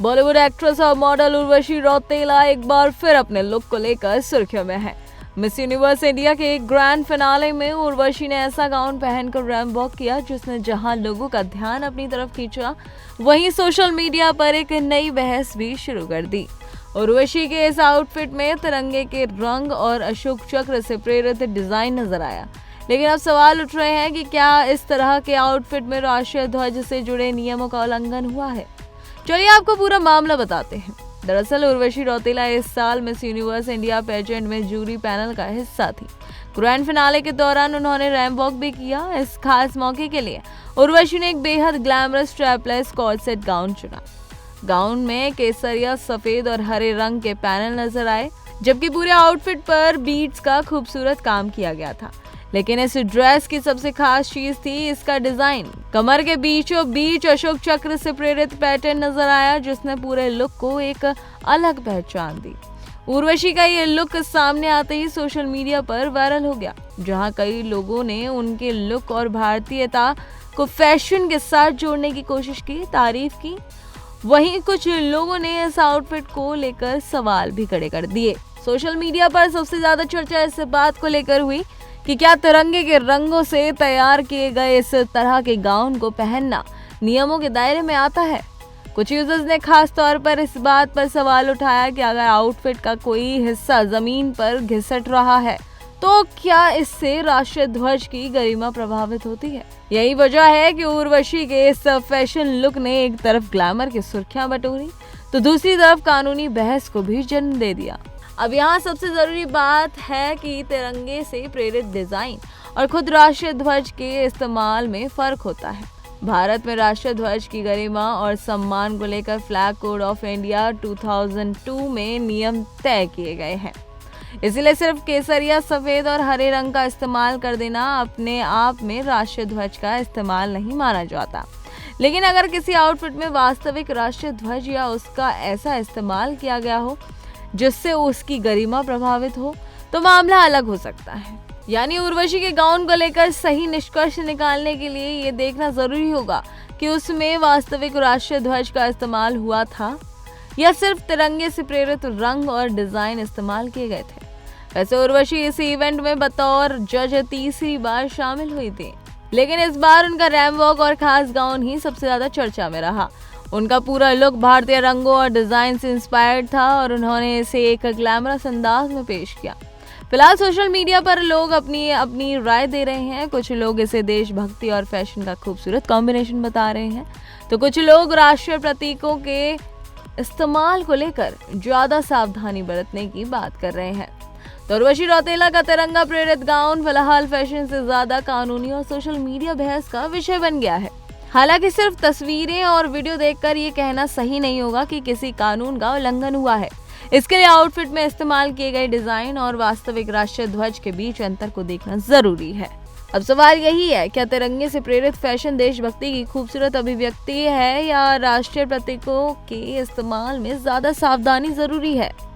Bollywood actress और model Urvashi Rautela एक बार फिर अपने लुक को लेकर सुर्खियों में है। मिस यूनिवर्स इंडिया के एक ग्रैंड फिनाले में उर्वशी ने ऐसा गाउन पहनकर रैंप वॉक किया जिसने जहां लोगों का ध्यान अपनी तरफ खींचा, वहीं सोशल मीडिया पर एक नई बहस भी शुरू कर दी। उर्वशी के इस आउटफिट में तिरंगे के रंग और अशोक चक्र से प्रेरित डिजाइन नजर आया, लेकिन अब सवाल उठ रहे हैं कि क्या इस तरह के आउटफिट में राष्ट्रीय ध्वज से जुड़े नियमों का उल्लंघन हुआ है। चलिए आपको पूरा मामला बताते हैं। दरअसल उर्वशी रौतेला इस साल मिस यूनिवर्स इंडिया पेजेंट में जूरी पैनल का हिस्सा थी। ग्रैंड फिनाले के दौरान उन्होंने रैंप वॉक भी किया। इस खास मौके के लिए उर्वशी ने एक बेहद glamorous strapless cord set gown चुना। गाउन में केसरिया, सफेद और हरे रंग के पैनल नजर आए, जबकि पूरे आउटफिट पर बीड्स का खूबसूरत काम किया गया था। लेकिन इस ड्रेस की सबसे खास चीज थी इसका डिजाइन। कमर के बीचों बीच अशोक चक्र से प्रेरित पैटर्न नजर आया, जिसने पूरे लुक को एक अलग पहचान दी। उर्वशी का ये लुक सामने आते ही सोशल मीडिया पर वायरल हो गया, जहां कई लोगों ने उनके लुक और भारतीयता को फैशन के साथ जोड़ने की कोशिश की, तारीफ की। वहीं कुछ लोगों ने इस आउटफिट को लेकर सवाल भी खड़े कर दिए। सोशल मीडिया पर सबसे ज्यादा चर्चा इस बात को लेकर हुई कि क्या तिरंगे के रंगों से तैयार किए गए इस तरह के गाउन को पहनना नियमों के दायरे में आता है। कुछ यूजर्स ने खास तौर पर इस बात पर सवाल उठाया कि अगर आउटफिट का कोई हिस्सा जमीन पर घिसट रहा है तो क्या इससे राष्ट्रीय ध्वज की गरिमा प्रभावित होती है। यही वजह है कि उर्वशी के इस फैशन लुक ने एक तरफ ग्लैमर की सुर्खियां बटोरी तो दूसरी तरफ कानूनी बहस को भी जन्म दे दिया। अब यहाँ सबसे जरूरी बात है कि तिरंगे से प्रेरित डिजाइन और खुद राष्ट्रीय ध्वज के इस्तेमाल में फर्क होता है। भारत में राष्ट्रीय ध्वज की गरिमा और सम्मान को लेकर फ्लैग कोड ऑफ इंडिया 2002 में नियम तय किए गए हैं। इसलिए सिर्फ केसरिया, सफेद और हरे रंग का इस्तेमाल कर देना अपने आप में राष्ट्रीय ध्वज का इस्तेमाल नहीं माना जाता। लेकिन अगर किसी आउटफिट में वास्तविक राष्ट्रीय ध्वज या उसका ऐसा इस्तेमाल किया गया हो जिससे उसकी गरिमा प्रभावित हो तो मामला अलग हो सकता है। यानी उर्वशी के गाउन को लेकर सही निष्कर्ष निकालने के लिए ये देखना जरूरी होगा कि उसमें वास्तविक राष्ट्रीय ध्वज का इस्तेमाल हुआ था या सिर्फ तिरंगे से प्रेरित रंग और डिजाइन इस्तेमाल किए गए थे। वैसे उर्वशी इस इवेंट में बतौर जज तीसरी बार शामिल हुई थी, लेकिन इस बार उनका रैंप वॉक और खास गाउन ही सबसे ज्यादा चर्चा में रहा। उनका पूरा लुक भारतीय रंगों और डिजाइन से इंस्पायर्ड था और उन्होंने इसे एक ग्लैमरस अंदाज में पेश किया। फिलहाल सोशल मीडिया पर लोग अपनी अपनी राय दे रहे हैं। कुछ लोग इसे देशभक्ति और फैशन का खूबसूरत कॉम्बिनेशन बता रहे हैं, तो कुछ लोग राष्ट्रीय प्रतीकों के इस्तेमाल को लेकर ज्यादा सावधानी बरतने की बात कर रहे हैं। तो उर्वशी रौतेला का तिरंगा प्रेरित गाउन फिलहाल फैशन से ज्यादा कानूनी और सोशल मीडिया बहस का विषय बन गया है। हालांकि सिर्फ तस्वीरें और वीडियो देखकर ये कहना सही नहीं होगा कि किसी कानून का उल्लंघन हुआ है। इसके लिए आउटफिट में इस्तेमाल किए गए डिजाइन और वास्तविक राष्ट्रीय ध्वज के बीच अंतर को देखना जरूरी है। अब सवाल यही है, क्या तिरंगे से प्रेरित फैशन देशभक्ति की खूबसूरत अभिव्यक्ति है या राष्ट्रीय प्रतीकों के इस्तेमाल में ज्यादा सावधानी जरूरी है।